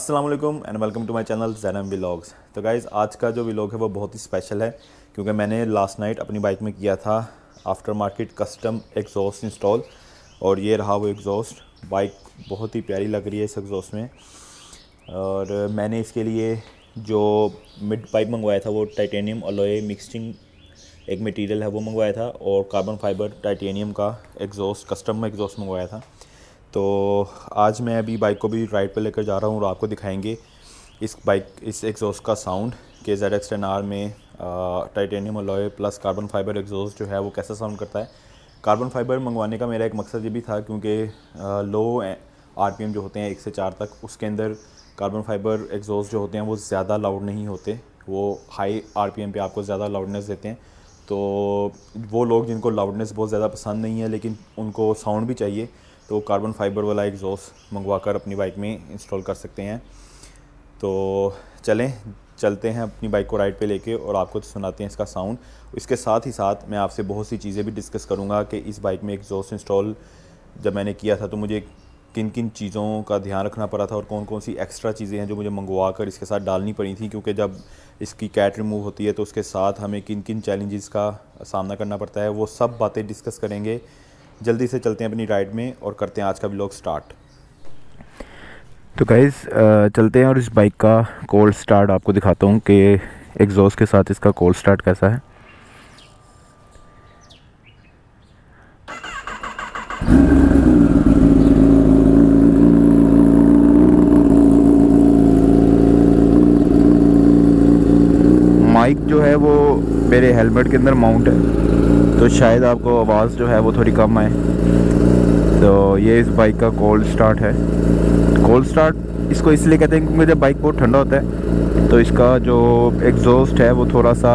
अस्सलाम वालेकुम and welcome to my channel Zainam vlogs. तो गाइज़ आज का जो व्लॉग है वो बहुत ही स्पेशल है क्योंकि मैंने लास्ट नाइट अपनी बाइक में किया था after market custom exhaust install और ये रहा वो एग्जॉस्ट। बाइक बहुत ही प्यारी लग रही है इस एग्जॉस्ट में। और मैंने इसके लिए जो मिड पाइप मंगवाया था वो टाइटेनियम अलॉय मिक्सिंग एक मटेरियल है वो मंगवाया था और कार्बन फाइबर टाइटेनियम का एग्जॉस्ट कस्टम एग्जॉस्ट मंगवाया था। तो आज मैं अभी बाइक को भी राइड पे लेकर जा रहा हूँ और आपको दिखाएंगे इस एग्जॉस्ट का साउंड के ZX10R में titanium alloy plus carbon fibre exhaust जो है वो कैसा साउंड करता है। कार्बन फाइबर मंगवाने का मेरा एक मकसद ये भी था क्योंकि लो RPM जो होते हैं 1 से 4 तक उसके अंदर कार्बन फाइबर एग्जॉस्ट जो होते हैं वो ज़्यादा लाउड नहीं होते, वो हाई RPM पे आपको ज़्यादा लाउडनेस देते हैं। तो वो लोग जिनको लाउडनेस बहुत ज़्यादा पसंद नहीं है लेकिन उनको साउंड भी चाहिए तो कार्बन फाइबर वाला एग्जॉस्ट मंगवा कर अपनी बाइक में इंस्टॉल कर सकते हैं। तो चलते हैं अपनी बाइक को राइड पे लेके और आपको सुनाते हैं इसका साउंड। इसके साथ ही साथ मैं आपसे बहुत सी चीज़ें भी डिस्कस करूँगा कि इस बाइक में एग्जॉस्ट इंस्टॉल जब मैंने किया था तो मुझे किन किन चीज़ों का ध्यान रखना पड़ा था और कौन कौन सी एक्स्ट्रा चीज़ें हैं जो मुझे मंगवा कर इसके साथ डालनी पड़ी थी, क्योंकि जब इसकी कैट रिमूव होती है तो उसके साथ हमें किन किन चैलेंजेस का सामना करना पड़ता है, वो सब बातें डिस्कस करेंगे। जल्दी से चलते हैं अपनी राइड में और करते हैं आज का व्लॉग स्टार्ट। तो गाइज़ चलते हैं और इस बाइक का कोल्ड स्टार्ट आपको दिखाता हूँ कि एग्जॉस्ट के साथ इसका कोल्ड स्टार्ट कैसा है। माइक जो है वो मेरे हेलमेट के अंदर माउंट है तो शायद आपको आवाज़ जो है वो थोड़ी कम आए। तो ये इस बाइक का कोल्ड स्टार्ट है। कोल्ड स्टार्ट इसको इसलिए कहते हैं क्योंकि जब बाइक बहुत ठंडा होता है तो इसका जो एग्जॉस्ट है वो थोड़ा सा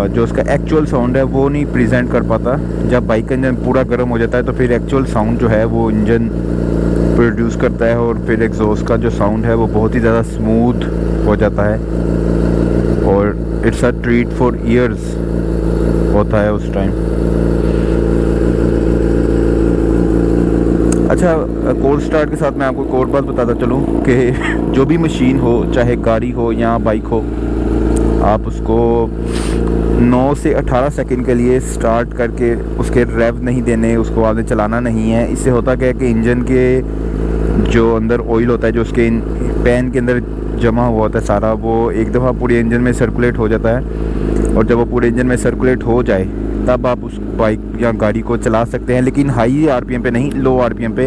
जो उसका एक्चुअल साउंड है वो नहीं प्रेजेंट कर पाता। जब बाइक का इंजन पूरा गर्म हो जाता है तो फिर एक्चुअल साउंड जो है वो इंजन प्रोड्यूस करता है और फिर एग्जॉस्ट का जो साउंड है वो बहुत ही ज़्यादा स्मूथ हो जाता है और it's a treat for years होता है उस टाइम। अच्छा, कोल्ड स्टार्ट के साथ मैं आपको एक और बात बताता चलूँ कि जो भी मशीन हो, चाहे गाड़ी हो या बाइक हो, आप उसको 9 से 18 सेकंड के लिए स्टार्ट करके उसके रेव नहीं देने, उसको आगे चलाना नहीं है। इससे होता क्या है कि इंजन के जो अंदर ऑयल होता है जो उसके पैन के अंदर जमा हुआ होता है सारा, वो एक दफ़ा पूरे इंजन में सर्कुलेट हो जाता है और जब वो पूरे इंजन में सर्कुलेट हो जाए तब आप उस बाइक या गाड़ी को चला सकते हैं, लेकिन हाई RPM पे नहीं, लो RPM पे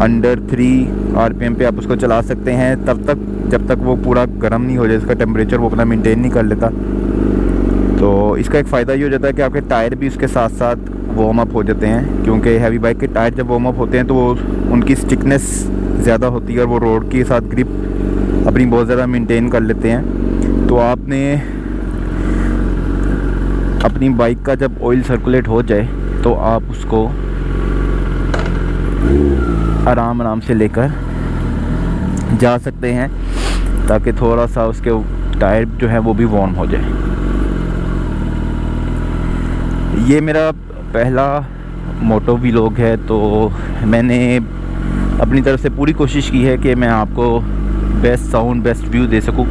अंडर 3 RPM पे आप उसको चला सकते हैं तब तक जब तक वो पूरा गर्म नहीं हो जाए, इसका टेम्परेचर वो अपना मेंटेन नहीं कर लेता। तो इसका एक फ़ायदा ये हो जाता है कि आपके टायर भी उसके साथ साथ वार्म अप हो जाते हैं, क्योंकि हैवी बाइक के टायर जब वार्म अप होते हैं तो वो उनकी स्टिकनेस ज़्यादा होती है और वो रोड के साथ ग्रिप अपनी बहुत ज़्यादा मेंटेन कर लेते हैं। तो आपने अपनी बाइक का जब ऑयल सर्कुलेट हो जाए तो आप उसको आराम आराम से लेकर जा सकते हैं ताकि थोड़ा सा उसके टायर जो है वो भी वार्म हो जाए। ये मेरा पहला मोटो व्लॉग है तो मैंने अपनी तरफ से पूरी कोशिश की है कि मैं आपको बेस्ट साउंड बेस्ट व्यू दे सकूं,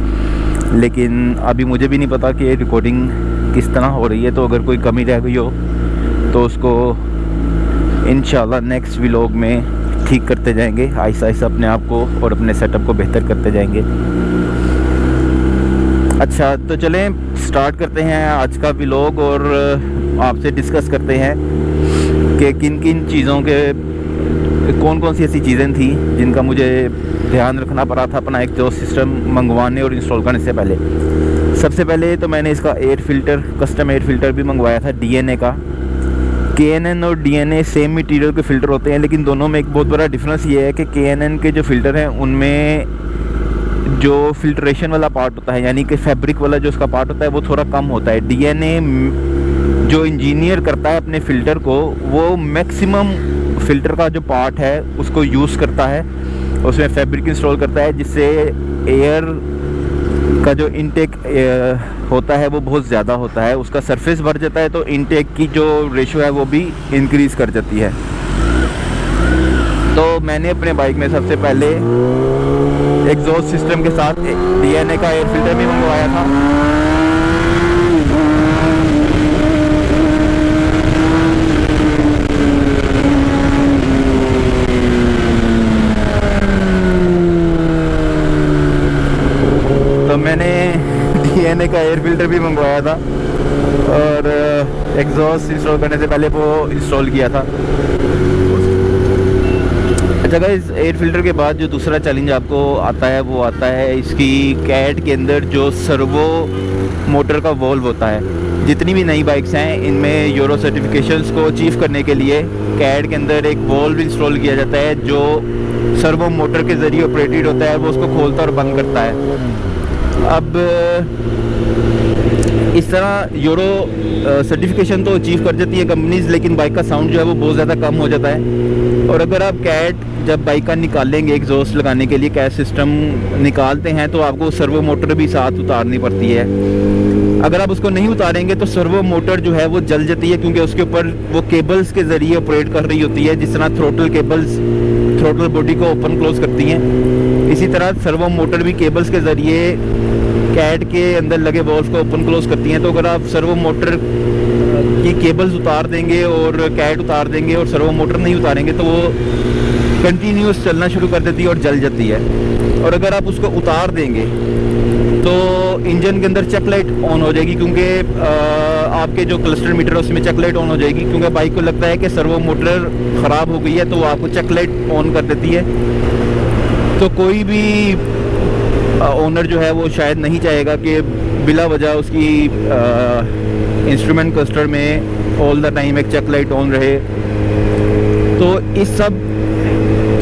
लेकिन अभी मुझे भी नहीं पता कि रिकॉर्डिंग किस तरह हो रही है। तो अगर कोई कमी रह गई हो तो उसको इंशाल्लाह नेक्स्ट व्लॉग में ठीक करते जाएंगे, आहिस्ता आहिस्ता अपने आप को और अपने सेटअप को बेहतर करते जाएंगे। अच्छा, तो चलें स्टार्ट करते हैं आज का व्लॉग और आपसे डिस्कस करते हैं कि किन किन चीज़ों के कौन कौन सी ऐसी चीज़ें थी जिनका मुझे ध्यान रखना पड़ा था अपना एग्जॉस्ट सिस्टम मंगवाने और इंस्टॉल करने से पहले। सबसे पहले तो मैंने इसका air filter, custom air filter भी मंगवाया था DNA का। KNN और DNA सेम मटेरियल के फ़िल्टर होते हैं, लेकिन दोनों में एक बहुत बड़ा डिफरेंस ये है कि KNN के जो फ़िल्टर हैं उनमें जो फिल्ट्रेशन वाला पार्ट होता है, यानी कि फैब्रिक वाला जो उसका पार्ट होता है वो थोड़ा कम होता है। DNA जो इंजीनियर करता है अपने फ़िल्टर को, वो मैक्सिमम फ़िल्टर का जो पार्ट है उसको यूज़ करता है, उसमें फैब्रिक इंस्टॉल करता है जिससे एयर का जो इनटेक होता है वो बहुत ज़्यादा होता है, उसका सरफेस भर जाता है तो इनटेक की जो रेशो है वो भी इंक्रीज़ कर जाती है। तो मैंने अपने बाइक में सबसे पहले एग्जॉस्ट सिस्टम के साथ DNA का एयर फिल्टर भी मंगवाया था। तो मैंने DNA का एयर फिल्टर भी मंगवाया था और एग्जॉस्ट इंस्टॉल करने से पहले वो इंस्टॉल किया था। अच्छा गाइस, एयर फिल्टर के बाद जो दूसरा चैलेंज आपको आता है वो आता है इसकी कैट के अंदर जो सर्वो मोटर का वॉल्व होता है। जितनी भी नई बाइक्स हैं इनमें यूरो सर्टिफिकेशंस को अचीव करने के लिए कैट के अंदर एक वॉल्व इंस्टॉल किया जाता है जो सर्वो मोटर के ज़रिए ऑपरेटेड होता है, वो उसको खोलता और बंद करता है। अब इस तरह यूरो सर्टिफिकेशन तो अचीव कर जाती है कंपनीज, लेकिन बाइक का साउंड जो है वो बहुत ज़्यादा कम हो जाता है। और अगर आप कैट जब बाइक का निकालेंगे एग्जॉस्ट लगाने के लिए कैट सिस्टम निकालते हैं तो आपको सर्वो मोटर भी साथ उतारनी पड़ती है। अगर आप उसको नहीं उतारेंगे तो सर्वो मोटर जो है वो जल जाती है, क्योंकि उसके ऊपर वो केबल्स के ज़रिए ऑपरेट कर रही होती है। जिस तरह थ्रोटल केबल्स थ्रोटल बॉडी को ओपन क्लोज करती हैं, इसी तरह सर्वो मोटर भी केबल्स के ज़रिए कैट के अंदर लगे वॉल्व को ओपन क्लोज करती हैं। तो अगर आप सर्वो मोटर की केबल्स उतार देंगे और कैट उतार देंगे और सर्वो मोटर नहीं उतारेंगे तो वो कंटिन्यूस चलना शुरू कर देती है और जल जाती है। और अगर आप उसको उतार देंगे तो इंजन के अंदर चेक लाइट ऑन हो जाएगी, क्योंकि आपके जो क्लस्टर मीटर है उसमें चेक लाइट ऑन हो जाएगी, क्योंकि बाइक को लगता है कि सर्वो मोटर ख़राब हो गई है तो वो आपको चेक लाइट ऑन कर देती है। तो कोई भी ओनर जो है वो शायद नहीं चाहेगा कि बिला वजह उसकी इंस्ट्रूमेंट क्लस्टर में ऑल द टाइम एक चेक लाइट ऑन रहे। तो इस सब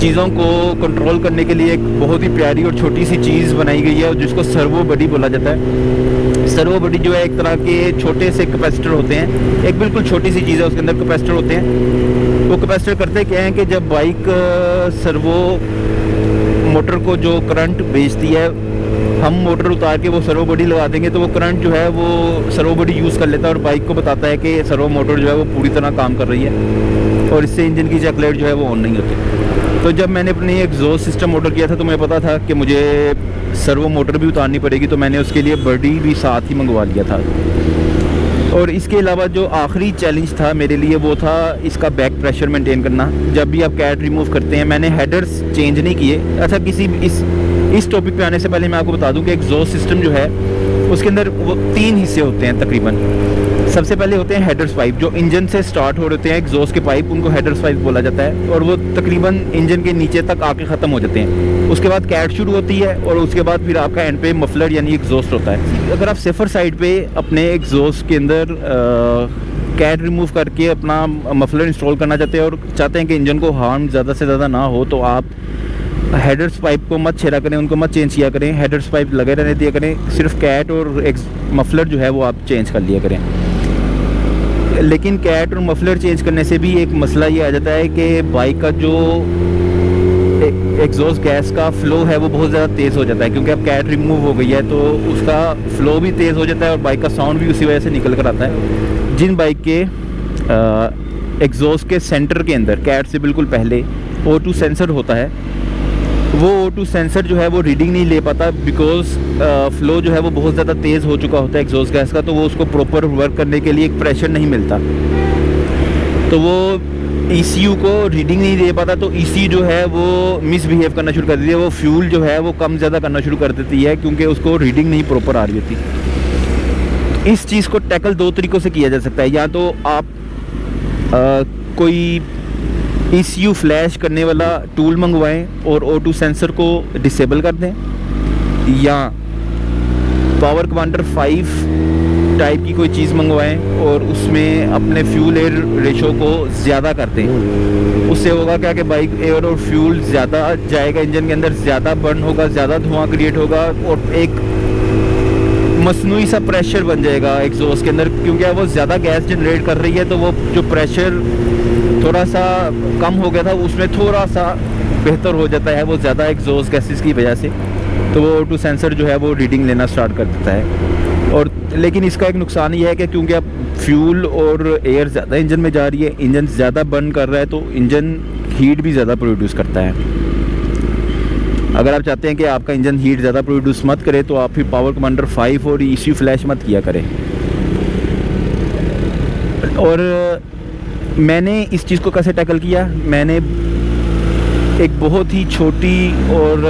चीज़ों को कंट्रोल करने के लिए एक बहुत ही प्यारी और छोटी सी चीज़ बनाई गई है जिसको सर्वो बॉडी बोला जाता है। सर्वो बॉडी जो है एक तरह के छोटे से कैपेसिटर होते हैं, एक बिल्कुल छोटी सी चीज़ है, उसके अंदर कैपेसिटर होते हैं। वो कैपेसिटर करते क्या है कि जब बाइक सर्वो मोटर को जो करंट भेजती है, हम मोटर उतार के वो सर्वो बॉडी लगा देंगे तो वो करंट जो है वो सर्वो बॉडी यूज़ कर लेता है और बाइक को बताता है कि सर्वो मोटर जो है वो पूरी तरह काम कर रही है और इससे इंजन की चेक लाइट जो है वो ऑन नहीं होती। तो जब मैंने अपनी एग्जॉस्ट सिस्टम ऑर्डर किया था तो मुझे पता था कि मुझे सर्वो मोटर भी उतारनी पड़ेगी, तो मैंने उसके लिए बॉडी भी साथ ही मंगवा लिया था। और इसके अलावा जो आखिरी चैलेंज था मेरे लिए वो था इसका बैक प्रेशर मेंटेन करना। जब भी आप कैट रिमूव करते हैं, मैंने हेडर्स चेंज नहीं किए। अच्छा, इस टॉपिक पे आने से पहले मैं आपको बता दूं कि एग्जॉस्ट सिस्टम जो है उसके अंदर वो 3 हिस्से होते हैं तकरीबन। सबसे पहले होते हैं हेडर्स पाइप, जो इंजन से स्टार्ट हो रहे हैं एग्जॉस्ट के पाइप, उनको हेडर्स पाइप बोला जाता है और वो तकरीबन इंजन के नीचे तक आके ख़त्म हो जाते हैं। उसके बाद कैट शुरू होती है और उसके बाद फिर आपका एंड पे मफलर यानी एग्जॉस्ट होता है। अगर आप सेफर साइड पे अपने एग्जॉस्ट के अंदर कैट रिमूव करके अपना मफलर इंस्टॉल करना चाहते हैं और चाहते हैं कि इंजन को हार्म ज़्यादा से ज़्यादा ना हो, तो आप हेडर्स पाइप को मत छेड़ा करें, उनको मत चेंज किया करें। हेडर्स पाइप लगे रहने दिया करें, सिर्फ कैट और मफलर जो है वो आप चेंज कर लिया करें। लेकिन कैट और मफलर चेंज करने से भी एक मसला ये आ जाता है कि बाइक का जो एग्जॉस्ट गैस का फ़्लो है वो बहुत ज़्यादा तेज़ हो जाता है, क्योंकि अब कैट रिमूव हो गई है तो उसका फ़्लो भी तेज़ हो जाता है और बाइक का साउंड भी उसी वजह से निकल कर आता है। जिन बाइक के एग्जॉस्ट के सेंटर के अंदर कैट से बिल्कुल पहले O2 सेंसर होता है, वो O2 सेंसर जो है वो रीडिंग नहीं ले पाता, बिकॉज फ़्लो जो है वो बहुत ज़्यादा तेज़ हो चुका होता है एग्जॉस्ट गैस का, तो वो उसको प्रॉपर वर्क करने के लिए एक प्रेशर नहीं मिलता, तो वो ECU को रीडिंग नहीं दे पाता। तो ECU जो है वो मिसबिहेव करना शुरू कर देती है, वो फ्यूल जो है वो कम ज़्यादा करना शुरू कर देती है, क्योंकि उसको रीडिंग नहीं प्रॉपर आ रही होती। इस चीज़ को टैकल 2 तरीक़ों से किया जा सकता है। या तो आप कोई ECU फ्लैश करने वाला टूल मंगवाएं और O2 सेंसर को डिसेबल कर दें, या पावर कमांडर 5 टाइप की कोई चीज़ मंगवाएं और उसमें अपने फ्यूल एयर रेशो को ज़्यादा कर दें। उससे होगा क्या कि बाइक एयर और फ्यूल ज़्यादा जाएगा इंजन के अंदर, ज़्यादा बर्न होगा, ज़्यादा धुआं क्रिएट होगा और एक मसनूई सा प्रेशर बन जाएगा एग्जॉस्ट के अंदर, क्योंकि वो ज़्यादा गैस जनरेट कर रही है, तो वो जो प्रेशर थोड़ा सा कम हो गया था उसमें थोड़ा सा बेहतर हो जाता है वो ज़्यादा एग्जॉस्ट गैसेस की वजह से, तो वो O2 सेंसर जो है वो रीडिंग लेना स्टार्ट कर देता है। और लेकिन इसका एक नुकसान ये है कि क्योंकि अब फ्यूल और एयर ज़्यादा इंजन में जा रही है, इंजन ज़्यादा बर्न कर रहा है, तो इंजन हीट भी ज़्यादा प्रोड्यूस करता है। अगर आप चाहते हैं कि आपका इंजन हीट ज़्यादा प्रोड्यूस मत करे तो आप फिर पावर कमांडर 5 और ECU फ्लैश मत किया करें। और मैंने इस चीज़ को कैसे टैकल किया, मैंने एक बहुत ही छोटी और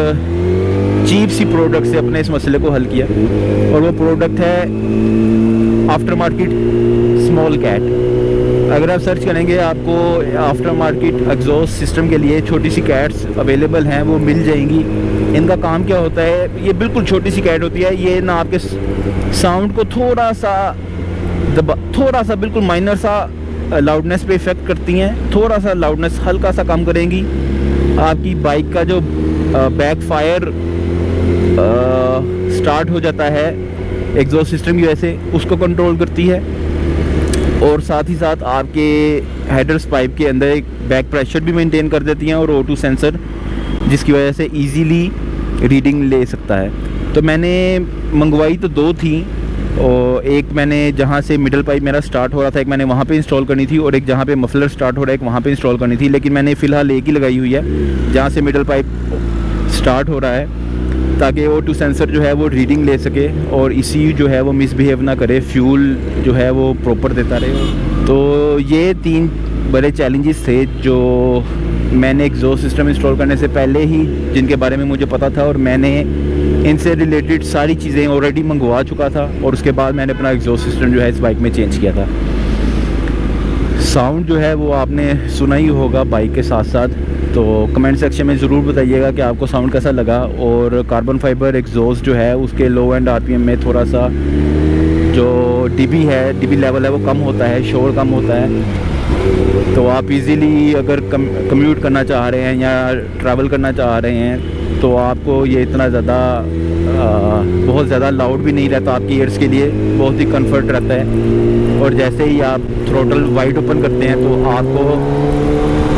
चीप सी प्रोडक्ट से अपने इस मसले को हल किया, और वो प्रोडक्ट है आफ्टर मार्केट स्मॉल कैट। अगर आप सर्च करेंगे आपको आफ्टर मार्केट एग्जॉस्ट सिस्टम के लिए छोटी सी कैट्स अवेलेबल हैं, वो मिल जाएंगी। इनका काम क्या होता है, ये बिल्कुल छोटी सी कैट होती है, ये ना आपके साउंड को थोड़ा सा बिल्कुल माइनर सा लाउडनेस पे इफ़ेक्ट करती हैं, थोड़ा सा लाउडनेस हल्का सा कम करेंगी। आपकी बाइक का जो बैक फायर स्टार्ट हो जाता है एग्जॉस्ट सिस्टम की वजह से, उसको कंट्रोल करती है। और साथ ही साथ आपके हेडर्स पाइप के अंदर एक बैक प्रेशर भी मेंटेन कर देती हैं, और O2 सेंसर, जिसकी वजह से इजीली रीडिंग ले सकता है। तो मैंने मंगवाई तो 2 थी, और एक मैंने जहाँ से मिडल पाइप मेरा स्टार्ट हो रहा था, एक मैंने वहाँ पे इंस्टॉल करनी थी, और एक जहाँ पे मफलर स्टार्ट हो रहा है एक वहाँ पे इंस्टॉल करनी थी। लेकिन मैंने फ़िलहाल एक ही लगाई हुई है जहाँ से मिडल पाइप स्टार्ट हो रहा है, ताकि O2 सेंसर जो है वो रीडिंग ले सके और ECU जो है वो मिसबिहेव ना करे, फ्यूल जो है वो प्रॉपर देता रहे। तो ये 3 बड़े चैलेंजेस थे जो मैंने एग्जॉस्ट सिस्टम इंस्टॉल करने से पहले ही, जिनके बारे में मुझे पता था, और मैंने इनसे रिलेटेड सारी चीज़ें ऑलरेडी मंगवा चुका था, और उसके बाद मैंने अपना एग्जॉस्ट सिस्टम जो है इस बाइक में चेंज किया था। साउंड जो है वो आपने सुना ही होगा बाइक के साथ साथ, तो कमेंट सेक्शन में ज़रूर बताइएगा कि आपको साउंड कैसा लगा। और कार्बन फाइबर एग्जॉस्ट जो है उसके लो एंड RPM में थोड़ा सा जो dB लेवल है वो कम होता है, शोर कम होता है। तो आप इजीली अगर कम्यूट करना चाह रहे हैं या ट्रैवल करना चाह रहे हैं तो आपको ये इतना ज़्यादा बहुत ज़्यादा लाउड भी नहीं रहता, आपकी ईयर्स के लिए बहुत ही कंफर्ट रहता है। और जैसे ही आप थ्रोटल वाइड ओपन करते हैं तो आपको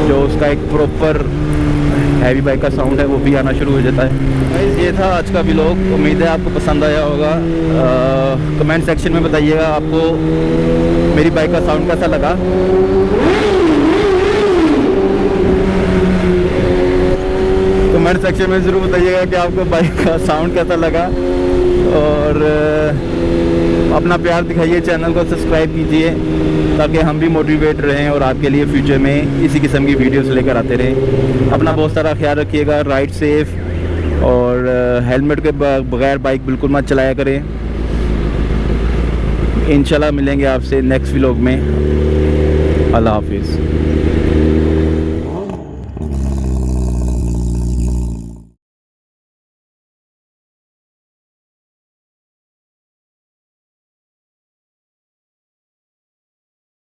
जो उसका एक प्रॉपर हैवी बाइक का साउंड है वो भी आना शुरू हो जाता है। गाइस, ये था आज का व्लॉग, उम्मीद है आपको पसंद आया होगा। कमेंट सेक्शन में बताइएगा आपको मेरी बाइक का साउंड कैसा लगा। कमेंट सेक्शन में ज़रूर बताइएगा कि आपको बाइक का साउंड कैसा लगा, और अपना प्यार दिखाइए, चैनल को सब्सक्राइब कीजिए ताकि हम भी मोटिवेट रहें और आपके लिए फ्यूचर में इसी किस्म की वीडियोस लेकर आते रहें। अपना बहुत सारा ख्याल रखिएगा, राइड सेफ, और हेलमेट के बगैर बाइक बिल्कुल मत चलाया करें। इंशाल्लाह मिलेंगे आपसे नेक्स्ट व्लॉग में। अल्लाह हाफिज़।